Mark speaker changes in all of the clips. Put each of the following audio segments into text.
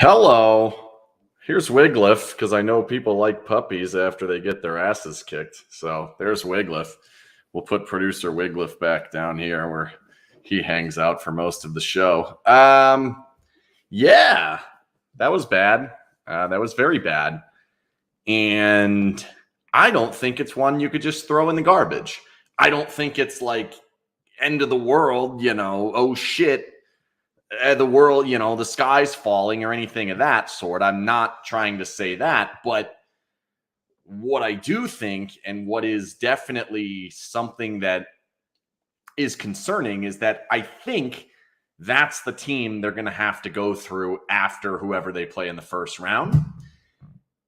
Speaker 1: Hello. Here's Wigliffe, because I know people like puppies after they get their asses kicked. So there's Wigliffe. We'll put producer Wigliffe back down here where he hangs out for most of the show. Yeah, that was bad. That was very bad. And I don't think it's one you could just throw in the garbage. I don't think it's like end of the world, oh shit, the world, the sky's falling or anything of that sort. I'm not trying to say that, but what I do think, and what is definitely something that is concerning, is that I think that's the team they're going to have to go through after whoever they play in the first round.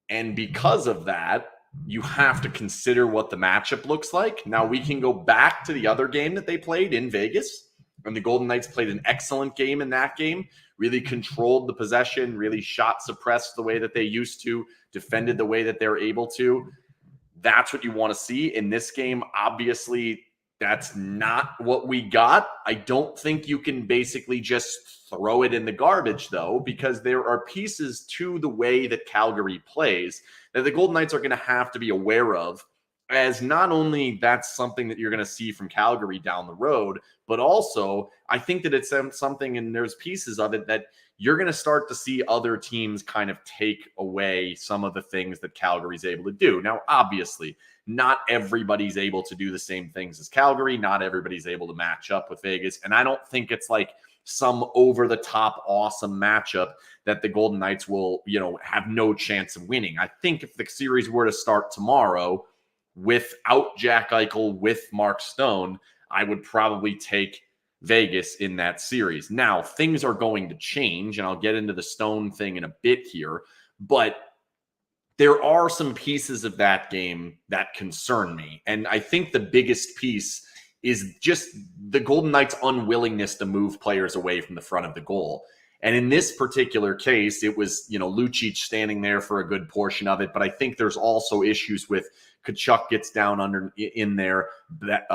Speaker 1: And because of that, you have to consider what the matchup looks like. Now, we can go back to the other game that they played in Vegas, and the Golden Knights played an excellent game in that game, really controlled the possession, really shot suppressed the way that they used to, defended the way that they're able to. That's what you want to see in this game. Obviously, that's not what we got. I don't think you can basically just throw it in the garbage, though, because there are pieces to the way that Calgary plays that the Golden Knights are going to have to be aware of, as not only that's something that you're going to see from Calgary down the road, but also I think that it's something, and there's pieces of it that you're going to start to see other teams kind of take away some of the things that Calgary's able to do. Now, obviously, not everybody's able to do the same things as Calgary. Not everybody's able to match up with Vegas. And I don't think it's like some over-the-top awesome matchup that the Golden Knights will, have no chance of winning. I think if the series were to start tomorrow without Jack Eichel, with Mark Stone, I would probably take Vegas in that series. Now, things are going to change, and I'll get into the Stone thing in a bit here, but there are some pieces of that game that concern me. And I think the biggest piece is just the Golden Knights' unwillingness to move players away from the front of the goal. And in this particular case, it was, Lucic standing there for a good portion of it. But I think there's also issues with Tkachuk gets down under in there, that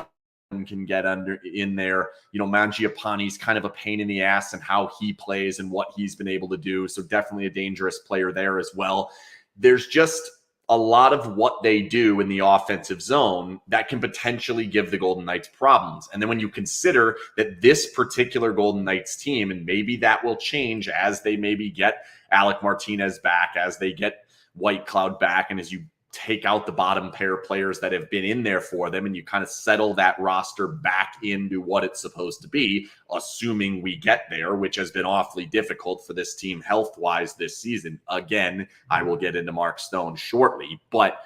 Speaker 1: can get under in there. Mangiapane's kind of a pain in the ass and how he plays and what he's been able to do. So definitely a dangerous player there as well. There's just a lot of what they do in the offensive zone that can potentially give the Golden Knights problems. And then when you consider that this particular Golden Knights team, and maybe that will change as they maybe get Alec Martinez back, as they get White Cloud back, and as you take out the bottom pair of players that have been in there for them, and you kind of settle that roster back into what it's supposed to be, assuming we get there, which has been awfully difficult for this team health-wise this season. Again, I will get into Mark Stone shortly, but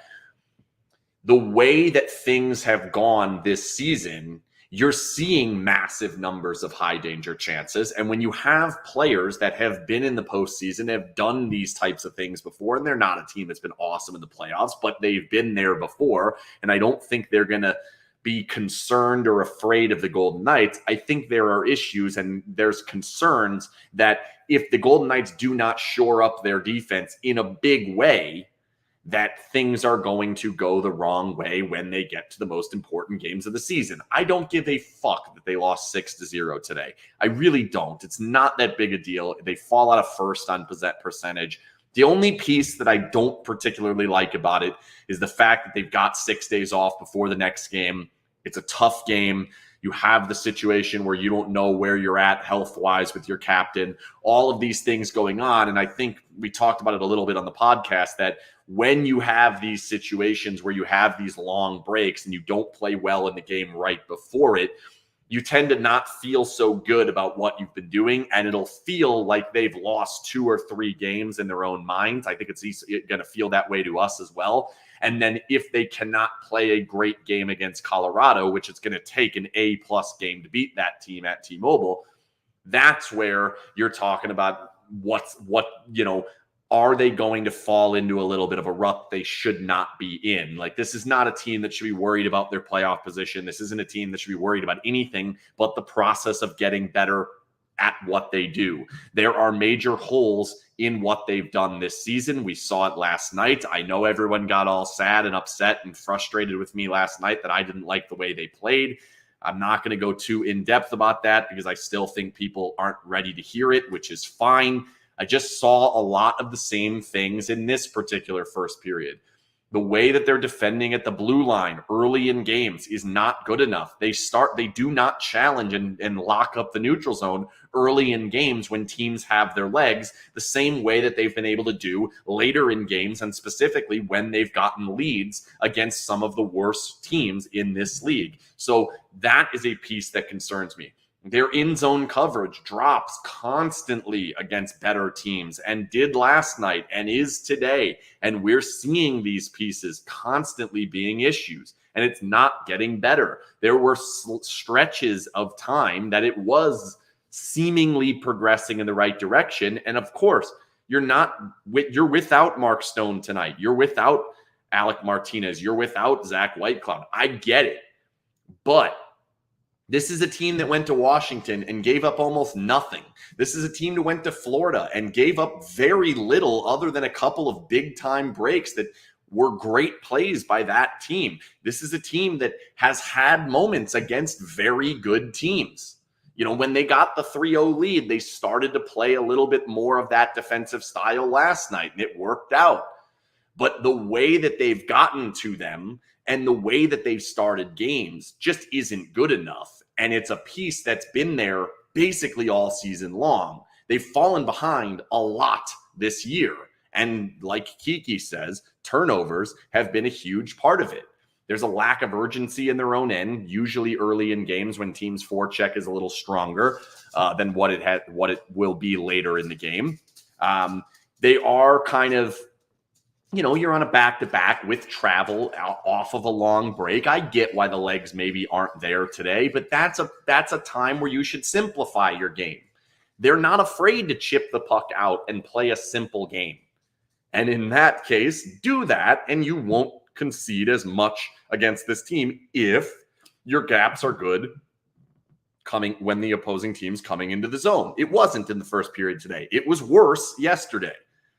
Speaker 1: the way that things have gone this season, you're seeing massive numbers of high danger chances. And when you have players that have been in the postseason, have done these types of things before, and they're not a team that's been awesome in the playoffs, but they've been there before, and I don't think they're going to be concerned or afraid of the Golden Knights. I think there are issues and there's concerns that if the Golden Knights do not shore up their defense in a big way, that things are going to go the wrong way when they get to the most important games of the season. I don't give a fuck that they lost 6-0 today. I really don't. It's not that big a deal. They fall out of first on percentage. The only piece that I don't particularly like about it is the fact that they've got 6 days off before the next game. It's a tough game. You have the situation where you don't know where you're at health-wise with your captain, all of these things going on. And I think we talked about it a little bit on the podcast, that when you have these situations where you have these long breaks and you don't play well in the game right before it, you tend to not feel so good about what you've been doing, and it'll feel like they've lost 2 or 3 games in their own minds. I think it's going to feel that way to us as well. And then if they cannot play a great game against Colorado, which it's going to take an A-plus game to beat that team at T-Mobile, that's where you're talking about are they going to fall into a little bit of a rut they should not be in? Like, this is not a team that should be worried about their playoff position. This isn't a team that should be worried about anything but the process of getting better at what they do. There are major holes in what they've done this season. We saw it last night. I know everyone got all sad and upset and frustrated with me last night that I didn't like the way they played. I'm not going to go too in-depth about that because I still think people aren't ready to hear it, which is fine. I just saw a lot of the same things in this particular first period. The way that they're defending at the blue line early in games is not good enough. They do not challenge and lock up the neutral zone early in games when teams have their legs, the same way that they've been able to do later in games, and specifically when they've gotten leads against some of the worst teams in this league. So that is a piece that concerns me. Their in-zone coverage drops constantly against better teams, and did last night and is today. And we're seeing these pieces constantly being issues, and it's not getting better. There were stretches of time that it was seemingly progressing in the right direction. And of course, you're without Mark Stone tonight. You're without Alec Martinez. You're without Zach Whitecloud. I get it. But this is a team that went to Washington and gave up almost nothing. This is a team that went to Florida and gave up very little other than a couple of big-time breaks that were great plays by that team. This is a team that has had moments against very good teams. You know, when they got the 3-0 lead, they started to play a little bit more of that defensive style last night, and it worked out. But the way that they've gotten to them and the way that they've started games just isn't good enough. And it's a piece that's been there basically all season long. They've fallen behind a lot this year. And like Kiki says, turnovers have been a huge part of it. There's a lack of urgency in their own end, usually early in games when teams' forecheck is a little stronger than what it will be later in the game. They are kind of, you know, you're on a back-to-back with travel off of a long break. I get why the legs maybe aren't there today, but that's a time where you should simplify your game. They're not afraid to chip the puck out and play a simple game. And in that case, do that, and you won't concede as much against this team if your gaps are good when the opposing team's coming into the zone. It wasn't in the first period today. It was worse yesterday.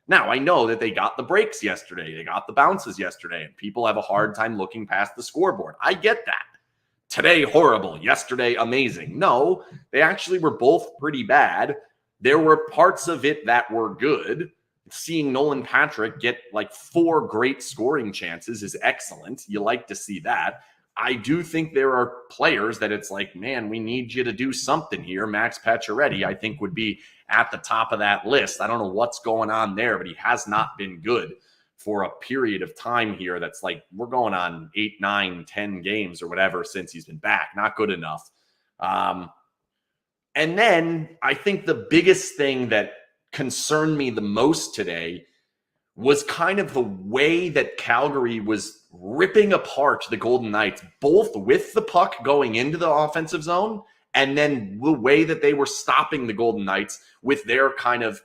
Speaker 1: Now, I know that they got the breaks yesterday. They got the bounces yesterday, and people have a hard time looking past the scoreboard. I get that. Today, horrible. Yesterday, amazing. No, they actually were both pretty bad. There were parts of it that were good. Seeing Nolan Patrick get like 4 great scoring chances is excellent. You like to see that. I do think there are players that it's like, man, we need you to do something here. Max Pacioretty, I think, would be at the top of that list. I don't know what's going on there, but he has not been good for a period of time here. That's like, we're going on 8, 9, 10 games or whatever since he's been back. Not good enough. And then I think the biggest thing that concerned me the most today was kind of the way that Calgary was ripping apart the Golden Knights, both with the puck going into the offensive zone and then the way that they were stopping the Golden Knights with their kind of,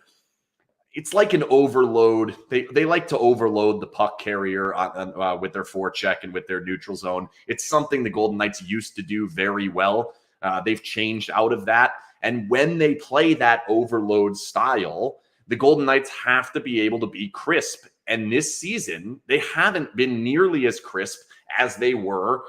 Speaker 1: it's like an overload. They like to overload the puck carrier with their forecheck and with their neutral zone. It's something the Golden Knights used to do very well. They've changed out of that. And when they play that overload style, the Golden Knights have to be able to be crisp. And this season, they haven't been nearly as crisp as they were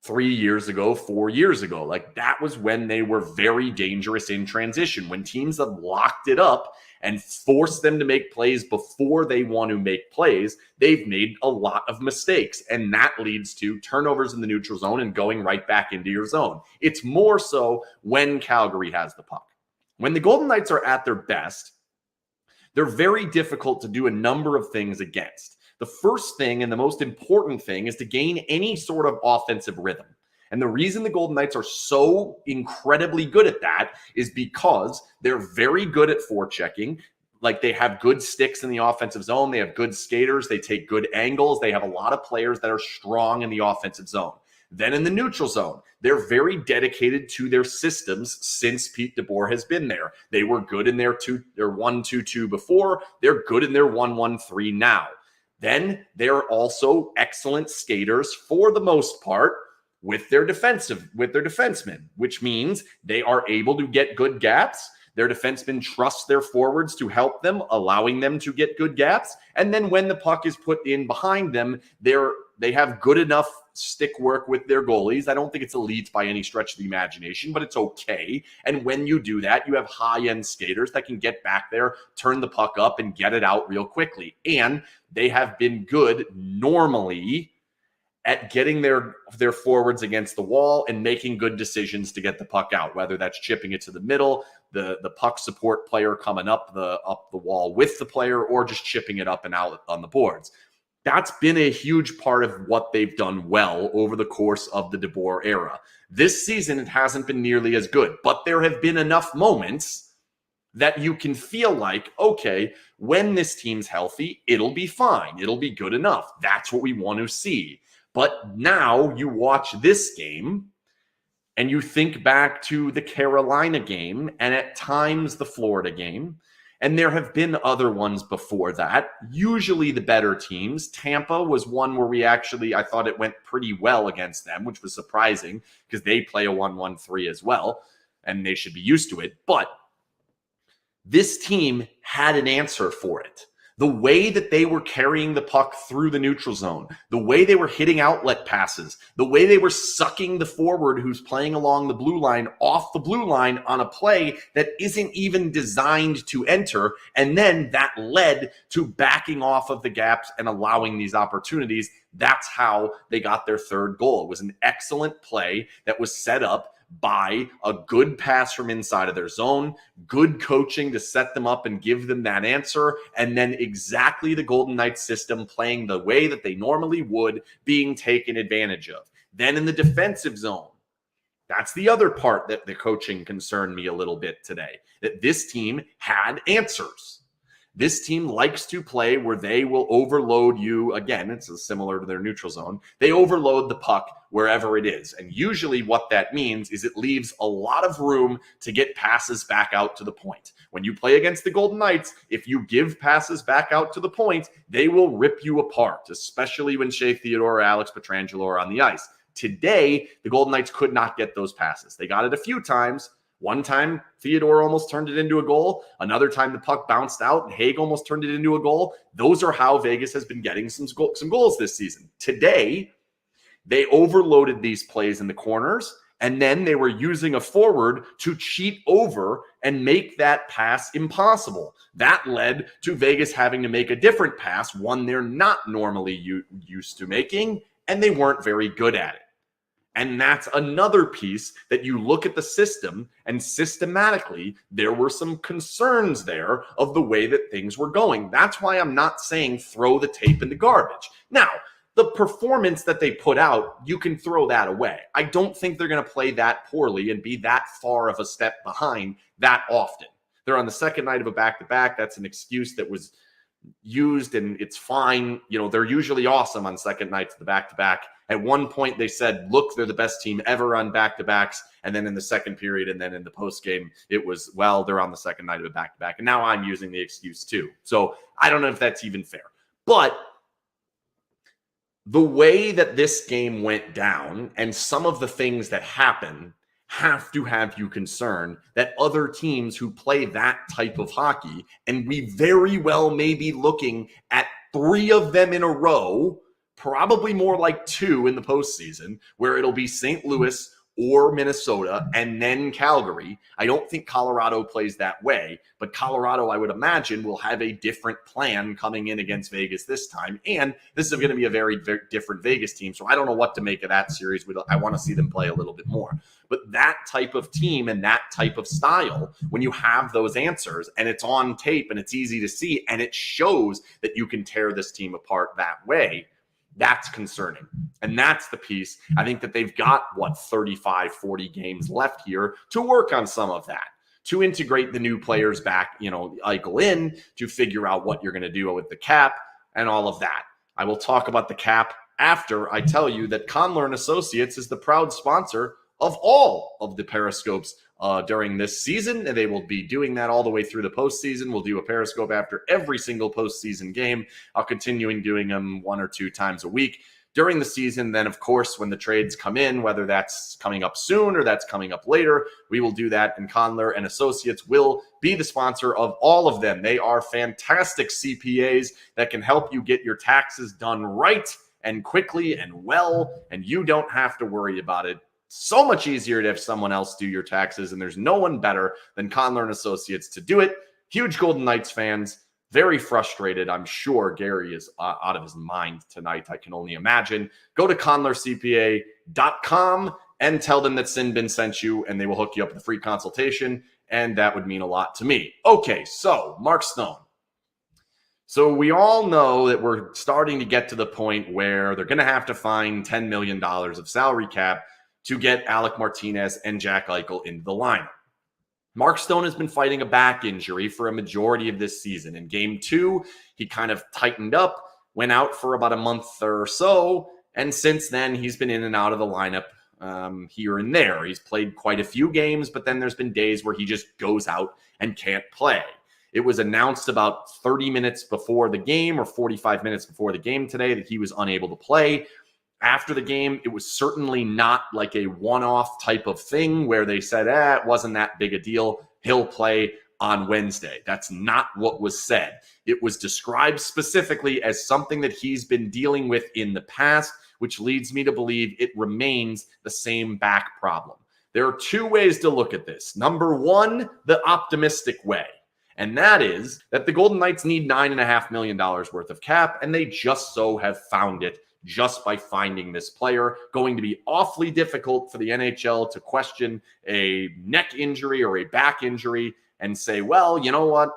Speaker 1: 3 years ago, 4 years ago. Like, that was when they were very dangerous in transition. When teams have locked it up and forced them to make plays before they want to make plays, they've made a lot of mistakes. And that leads to turnovers in the neutral zone and going right back into your zone. It's more so when Calgary has the puck. When the Golden Knights are at their best, they're very difficult to do a number of things against. The first thing and the most important thing is to gain any sort of offensive rhythm. And the reason the Golden Knights are so incredibly good at that is because they're very good at forechecking. Like, they have good sticks in the offensive zone. They have good skaters. They take good angles. They have a lot of players that are strong in the offensive zone. Then in the neutral zone, they're very dedicated to their systems since Pete DeBoer has been there. They were good in their 1-2-2 before. They're good in their 1-1-3 now. Then they're also excellent skaters for the most part with their defensemen, which means they are able to get good gaps. Their defensemen trust their forwards to help them, allowing them to get good gaps. And then when the puck is put in behind them, they have good enough stick work with their goalies. I don't think it's elite by any stretch of the imagination, but it's okay. And when you do that, you have high-end skaters that can get back there, turn the puck up, and get it out real quickly. And they have been good normally at getting their forwards against the wall and making good decisions to get the puck out, whether that's chipping it to the middle, the puck support player coming up the wall with the player, or just chipping it up and out on the boards. That's been a huge part of what they've done well over the course of the DeBoer era. This season, it hasn't been nearly as good, but there have been enough moments that you can feel like, okay, when this team's healthy, it'll be fine. It'll be good enough. That's what we want to see. But now you watch this game and you think back to the Carolina game and at times the Florida game, and there have been other ones before that, usually the better teams. Tampa was one where I thought it went pretty well against them, which was surprising because they play a 1-1-3 as well, and they should be used to it. But this team had an answer for it. The way that they were carrying the puck through the neutral zone, the way they were hitting outlet passes, the way they were sucking the forward who's playing along the blue line off the blue line on a play that isn't even designed to enter. And then that led to backing off of the gaps and allowing these opportunities. That's how they got their third goal. It was an excellent play that was set up by a good pass from inside of their zone, good coaching to set them up and give them that answer, and then exactly the Golden Knights system playing the way that they normally would, being taken advantage of. Then in the defensive zone, that's the other part that the coaching concerned me a little bit today, that this team had answers. This team likes to play where they will overload you. Again, it's similar to their neutral zone. They overload the puck wherever it is. And usually what that means is it leaves a lot of room to get passes back out to the point. When you play against the Golden Knights, if you give passes back out to the point, they will rip you apart, especially when Shea Theodore or Alex Pietrangelo are on the ice. Today, the Golden Knights could not get those passes. They got it a few times. One time, Theodore almost turned it into a goal. Another time, the puck bounced out and Haig almost turned it into a goal. Those are how Vegas has been getting some goals this season. Today, they overloaded these plays in the corners, and then they were using a forward to cheat over and make that pass impossible. That led to Vegas having to make a different pass, one they're not normally used to making, and they weren't very good at it. And that's another piece that you look at the system, and systematically, there were some concerns there of the way that things were going. That's why I'm not saying throw the tape in the garbage. Now, the performance that they put out, you can throw that away. I don't think they're going to play that poorly and be that far of a step behind that often. They're on the second night of a back-to-back. That's an excuse that was used, and it's fine. You know, they're usually awesome on second nights of the back-to-back. At one point, they said, look, they're the best team ever on back-to-backs. And then in the second period and then in the postgame, it was, well, they're on the second night of a back-to-back. And now I'm using the excuse too. So I don't know if that's even fair. But the way that this game went down and some of the things that happen have to have you concerned that other teams who play that type of hockey, and we very well may be looking at 3 of them in a row, probably more like 2 in the postseason, where it'll be St. Louis or Minnesota and then Calgary. I don't think Colorado plays that way, but Colorado, I would imagine, will have a different plan coming in against Vegas this time. And this is going to be a very, very different Vegas team, so I don't know what to make of that series. I want to see them play a little bit more. But that type of team and that type of style, when you have those answers and it's on tape and it's easy to see and it shows that you can tear this team apart that way, that's concerning. And that's the piece. I think that they've got, 35, 40 games left here to work on some of that, to integrate the new players back, Eichel in, to figure out what you're going to do with the cap and all of that. I will talk about the cap after I tell you that Conler and Associates is the proud sponsor of all of the Periscopes during this season, and they will be doing that all the way through the postseason. We'll do a Periscope after every single postseason game. I'll continue doing them 1 or 2 times a week during the season. Then, of course, when the trades come in, whether that's coming up soon or that's coming up later, we will do that, and Conler and Associates will be the sponsor of all of them. They are fantastic CPAs that can help you get your taxes done right and quickly and well, and you don't have to worry about it. So much easier to have someone else do your taxes, and there's no one better than Conler and Associates to do it. Huge Golden Knights fans, very frustrated. I'm sure Gary is out of his mind tonight. I can only imagine. Go to conlercpa.com and tell them that SinBin sent you, and they will hook you up with a free consultation, and that would mean a lot to me. Okay, so Mark Stone. So we all know that we're starting to get to the point where they're going to have to find $10 million of salary cap to get Alec Martinez and Jack Eichel into the lineup. Mark Stone has been fighting a back injury for a majority of this season. In game 2, he kind of tightened up, went out for about a month or so, and since then he's been in and out of the lineup here and there. He's played quite a few games, but then there's been days where he just goes out and can't play. It was announced about 30 minutes before the game or 45 minutes before the game today that he was unable to play. After the game, it was certainly not like a one-off type of thing where they said, it wasn't that big a deal. He'll play on Wednesday. That's not what was said. It was described specifically as something that he's been dealing with in the past, which leads me to believe it remains the same back problem. There are two ways to look at this. Number one, the optimistic way. And that is that the Golden Knights need $9.5 million worth of cap, and they just so have found it just by finding this player. Going to be awfully difficult for the NHL to question a neck injury or a back injury and say, well, you know what?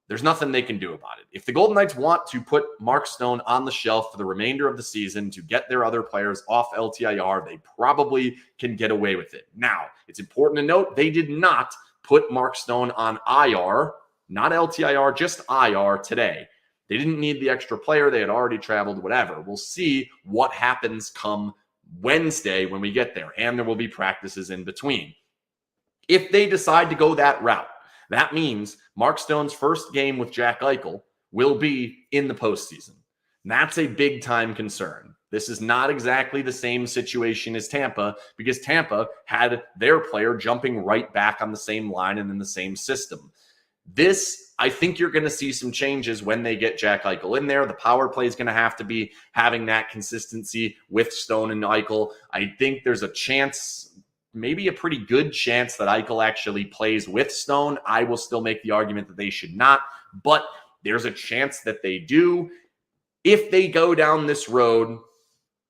Speaker 1: There's nothing they can do about it. If the Golden Knights want to put Mark Stone on the shelf for the remainder of the season to get their other players off LTIR, they probably can get away with it. Now, it's important to note they did not put Mark Stone on IR, not LTIR, just IR today. They didn't need the extra player. They had already traveled, whatever. We'll see what happens come Wednesday when we get there, and there will be practices in between. If they decide to go that route, that means Mark Stone's first game with Jack Eichel will be in the postseason. And that's a big-time concern. This is not exactly the same situation as Tampa, because Tampa had their player jumping right back on the same line and in the same system. This, I think you're going to see some changes when they get Jack Eichel in there. The power play is going to have to be having that consistency with Stone and Eichel. I think there's a chance, maybe a pretty good chance, that Eichel actually plays with Stone. I will still make the argument that they should not, but there's a chance that they do. If they go down this road,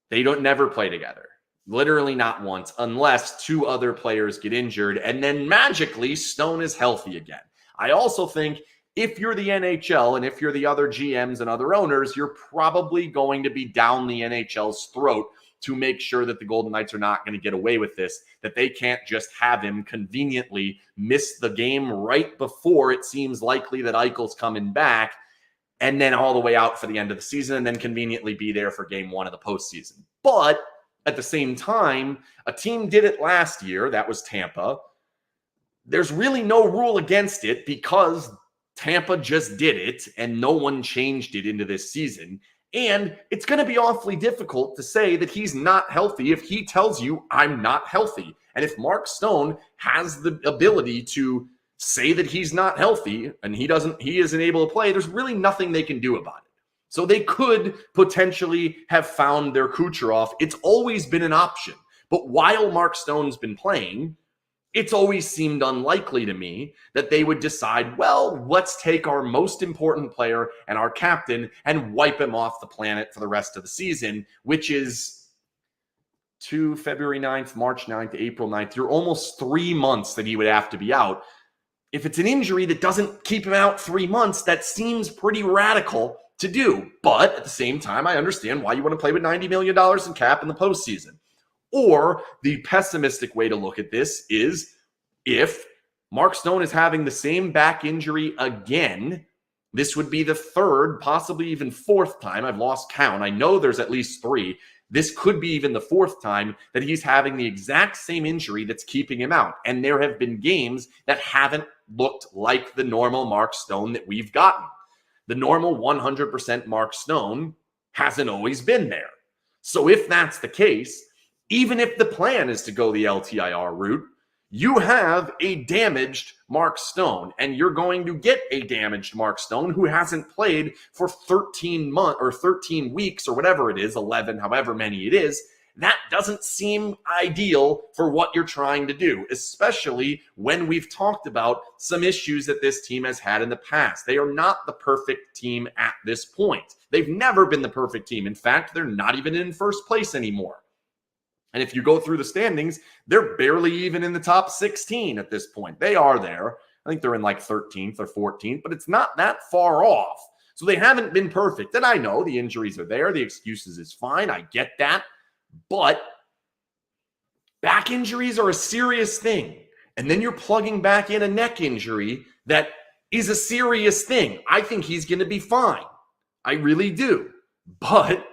Speaker 1: they don't never play together. Literally not once, unless two other players get injured, and then magically Stone is healthy again. I also think if you're the NHL and if you're the other GMs and other owners, you're probably going to be down the NHL's throat to make sure that the Golden Knights are not going to get away with this, that they can't just have him conveniently miss the game right before it seems likely that Eichel's coming back, and then all the way out for the end of the season, and then conveniently be there for game 1 of the postseason. But at the same time, a team did it last year. That was Tampa. There's really no rule against it because Tampa just did it and no one changed it into this season. And it's going to be awfully difficult to say that he's not healthy if he tells you, I'm not healthy. And if Mark Stone has the ability to say that he's not healthy and he isn't able to play, there's really nothing they can do about it. So they could potentially have found their Kucherov. It's always been an option. But while Mark Stone's been playing, it's always seemed unlikely to me that they would decide, well, let's take our most important player and our captain and wipe him off the planet for the rest of the season, which is to February 9th, March 9th, April 9th. You're almost 3 months that he would have to be out. If it's an injury that doesn't keep him out 3 months, that seems pretty radical to do. But at the same time, I understand why you want to play with $90 million in cap in the postseason. Or the pessimistic way to look at this is if Mark Stone is having the same back injury again, this would be the third, possibly even fourth time. I've lost count. I know there's at least 3. This could be even the fourth time that he's having the exact same injury that's keeping him out. And there have been games that haven't looked like the normal Mark Stone that we've gotten. The normal 100% Mark Stone hasn't always been there. So if that's the case, even if the plan is to go the LTIR route, You have a damaged Mark Stone, and you're going to get a damaged Mark Stone who hasn't played for 13 months or 13 weeks or whatever it is, 11, however many it is. That doesn't seem ideal for what you're trying to do, especially when we've talked about some issues that this team has had in the past. They are not the perfect team at this point. They've never been the perfect team. In fact, they're not even in first place anymore. And if you go through the standings, they're barely even in the top 16 at this point. They are there. I think they're in like 13th or 14th, but it's not that far off. So they haven't been perfect. And I know the injuries are there. The excuses is fine. I get that. But back injuries are a serious thing. And then you're plugging back in a neck injury that is a serious thing. I think he's going to be fine. I really do. But...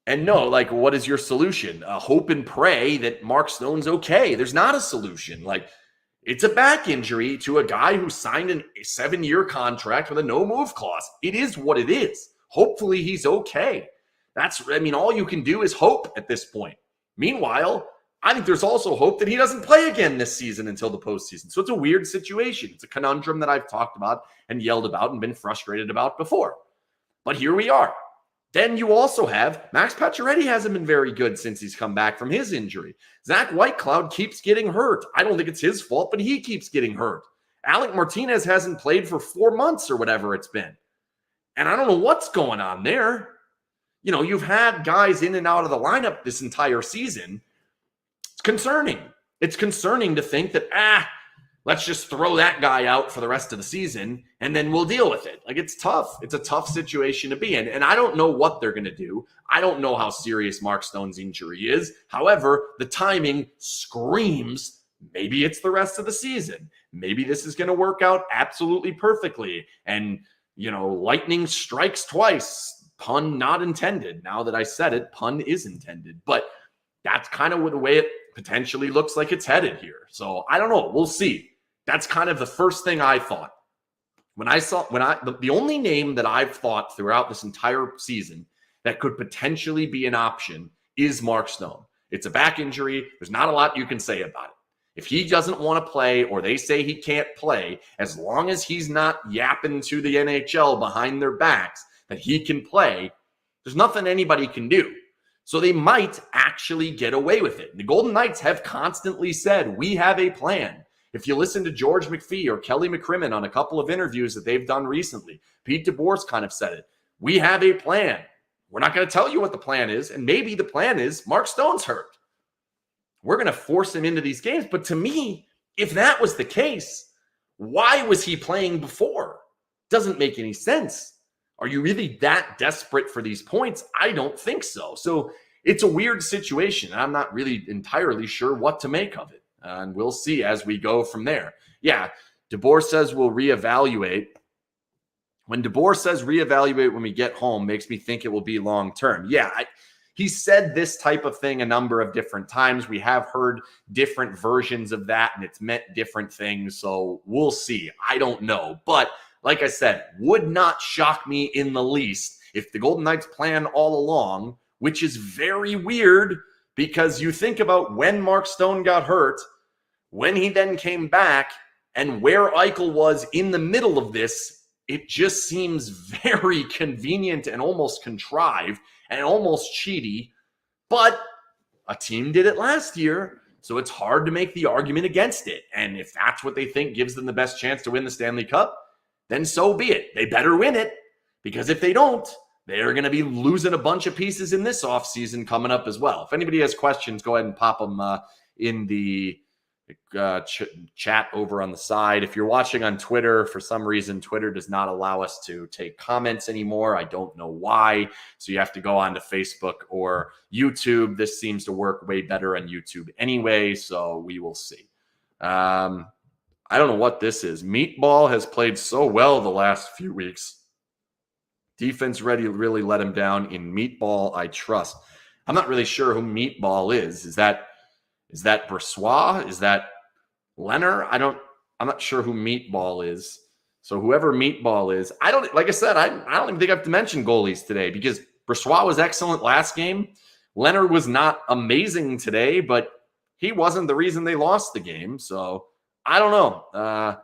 Speaker 1: And no, like, what is your solution? Hope and pray that Mark Stone's okay. There's not a solution. Like, it's a back injury to a guy who signed a 7-year contract with a no-move clause. It is what it is. Hopefully he's okay. All you can do is hope at this point. Meanwhile, I think there's also hope that he doesn't play again this season until the postseason. So it's a weird situation. It's a conundrum that I've talked about and yelled about and been frustrated about before. But here we are. Then you also have Max Pacioretty hasn't been very good since he's come back from his injury. Zach Whitecloud keeps getting hurt. I don't think it's his fault, but he keeps getting hurt. Alec Martinez hasn't played for 4 months or whatever it's been. And I don't know what's going on there. You know, you've had guys in and out of the lineup this entire season. It's concerning. It's concerning to think that, let's just throw that guy out for the rest of the season and then we'll deal with it. Like, it's tough. It's a tough situation to be in. And I don't know what they're going to do. I don't know how serious Mark Stone's injury is. However, the timing screams maybe it's the rest of the season. Maybe this is going to work out absolutely perfectly. And, you know, lightning strikes twice. Pun not intended. Now that I said it, pun is intended. But that's kind of the way it potentially looks like it's headed here. So I don't know. We'll see. That's kind of the first thing I thought. The only name that I've thought throughout this entire season that could potentially be an option is Mark Stone. It's a back injury. There's not a lot you can say about it. If he doesn't want to play or they say he can't play, as long as he's not yapping to the NHL behind their backs that he can play, there's nothing anybody can do. So they might actually get away with it. The Golden Knights have constantly said, we have a plan. If you listen to George McPhee or Kelly McCrimmon on a couple of interviews that they've done recently, Pete DeBoer's kind of said it. We have a plan. We're not going to tell you what the plan is. And maybe the plan is Mark Stone's hurt. We're going to force him into these games. But to me, if that was the case, why was he playing before? Doesn't make any sense. Are you really that desperate for these points? I don't think so. So it's a weird situation. I'm not really entirely sure what to make of it. And we'll see as we go from there. Yeah, DeBoer says we'll reevaluate. When DeBoer says reevaluate when we get home, makes me think it will be long-term. Yeah, he said this type of thing a number of different times. We have heard different versions of that, and it's meant different things. So we'll see. I don't know. But like I said, would not shock me in the least if the Golden Knights plan all along, which is very weird because you think about when Mark Stone got hurt, when he then came back, and where Eichel was in the middle of this, it just seems very convenient and almost contrived and almost cheaty. But a team did it last year, so it's hard to make the argument against it. And if that's what they think gives them the best chance to win the Stanley Cup, then so be it. They better win it, because if they don't, they're going to be losing a bunch of pieces in this offseason coming up as well. If anybody has questions, go ahead and pop them in the chat over on the side. If you're watching on Twitter, for some reason, Twitter does not allow us to take comments anymore. I don't know why. So you have to go on to Facebook or YouTube. This seems to work way better on YouTube anyway, so we will see. I don't know what this is. Meatball has played so well the last few weeks. Defense really let him down. In Meatball, I trust. I'm not really sure who Meatball is. Is that Brossoit? Is that Leonard? I'm not sure who Meatball is. So whoever Meatball is, like I said, I don't even think I have to mention goalies today because Brossoit was excellent last game. Leonard was not amazing today, but he wasn't the reason they lost the game. So I don't know.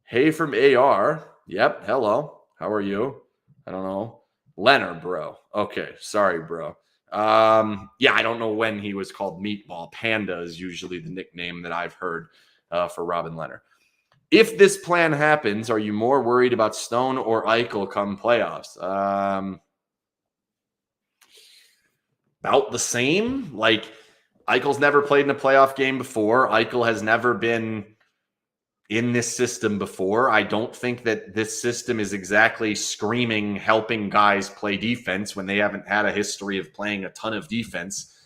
Speaker 1: Hey from AR. Yep. Hello. How are you? I don't know. Leonard, bro. Okay. Sorry, bro. Yeah, I don't know when he was called Meatball. Panda is usually the nickname that I've heard for Robin Leonard. If this plan happens, are you more worried about Stone or Eichel come playoffs? About the same. Like, Eichel's never played in a playoff game before. Eichel has never been in this system before. I don't think that this system is exactly screaming, helping guys play defense when they haven't had a history of playing a ton of defense.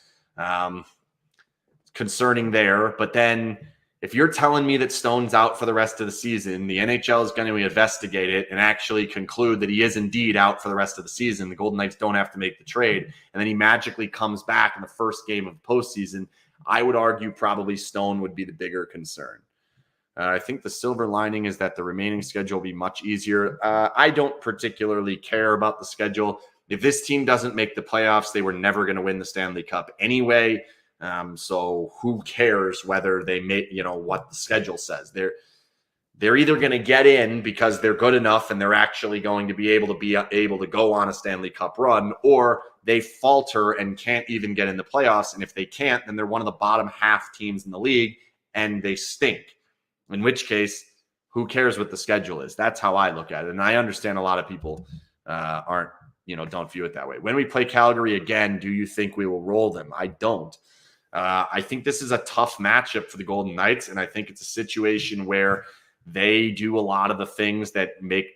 Speaker 1: Concerning there. But then if you're telling me that Stone's out for the rest of the season, the NHL is going to investigate it and actually conclude that he is indeed out for the rest of the season. The Golden Knights don't have to make the trade. And then he magically comes back in the first game of the postseason. I would argue probably Stone would be the bigger concern. I think the silver lining is that the remaining schedule will be much easier. I don't particularly care about the schedule. If this team doesn't make the playoffs, they were never going to win the Stanley Cup anyway. So who cares whether they make, what the schedule says? They're either going to get in because they're good enough and they're actually going to be able to go on a Stanley Cup run, or they falter and can't even get in the playoffs. And if they can't, then they're one of the bottom half teams in the league and they stink. In which case, who cares what the schedule is? That's how I look at it. And I understand a lot of people don't view it that way. When we play Calgary again, do you think we will roll them? I don't. I think this is a tough matchup for the Golden Knights, and I think it's a situation where they do a lot of the things that make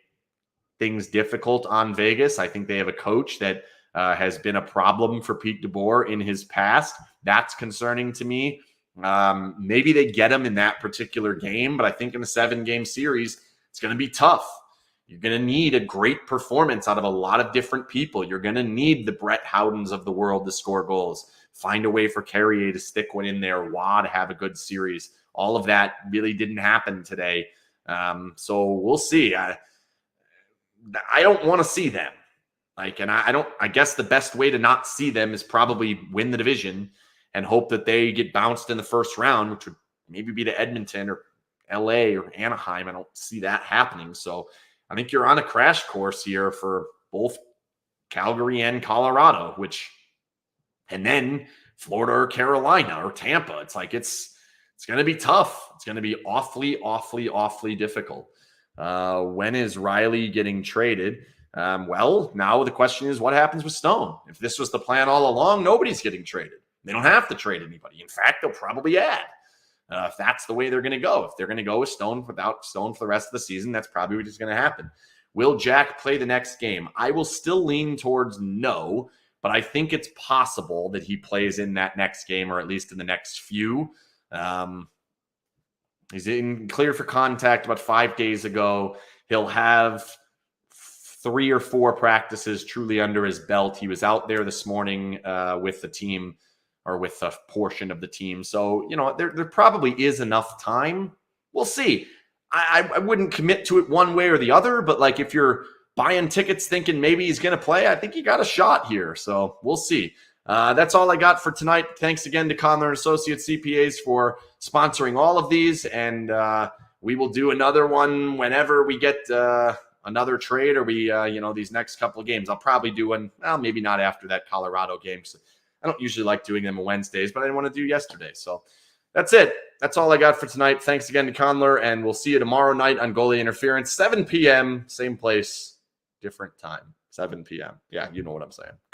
Speaker 1: things difficult on Vegas. I think they have a coach that has been a problem for Pete DeBoer in his past. That's concerning to me. Maybe they get him in that particular game, but I think in a 7-game series, it's going to be tough. You're going to need a great performance out of a lot of different people. You're going to need the Brett Howdens of the world to score goals. Find a way for Carrier to stick one in there. Waugh to have a good series. All of that really didn't happen today. So we'll see. I don't want to see them. I guess the best way to not see them is probably win the division and hope that they get bounced in the first round, which would maybe be to Edmonton or LA or Anaheim. I don't see that happening. So I think you're on a crash course here for both Calgary and Colorado, and then Florida or Carolina or Tampa. It's going to be tough. It's going to be awfully, awfully, awfully difficult. When is Riley getting traded? Well, now the question is what happens with Stone? If this was the plan all along, nobody's getting traded. They don't have to trade anybody. In fact, they'll probably add. If that's the way they're going to go. If they're going to go with Stone without Stone for the rest of the season, that's probably what is going to happen. Will Jack play the next game? I will still lean towards no, but I think it's possible that he plays in that next game, or at least in the next few. He's in clear for contact about 5 days ago. He'll have 3 or 4 practices truly under his belt. He was out there this morning with the team, or with a portion of the team. So, there probably is enough time. We'll see. I wouldn't commit to it one way or the other, but if you're buying tickets thinking maybe he's going to play, I think you got a shot here. So we'll see. That's all I got for tonight. Thanks again to Conler & Associates CPAs for sponsoring all of these. And we will do another one whenever we get another trade, or we, these next couple of games. I'll probably do one, well, maybe not after that Colorado game. So I don't usually like doing them on Wednesdays, but I didn't want to do yesterday. So that's it. That's all I got for tonight. Thanks again to Conler, and we'll see you tomorrow night on Goalie Interference, 7 p.m., same place, different time, 7 p.m. Yeah, you know what I'm saying. Good.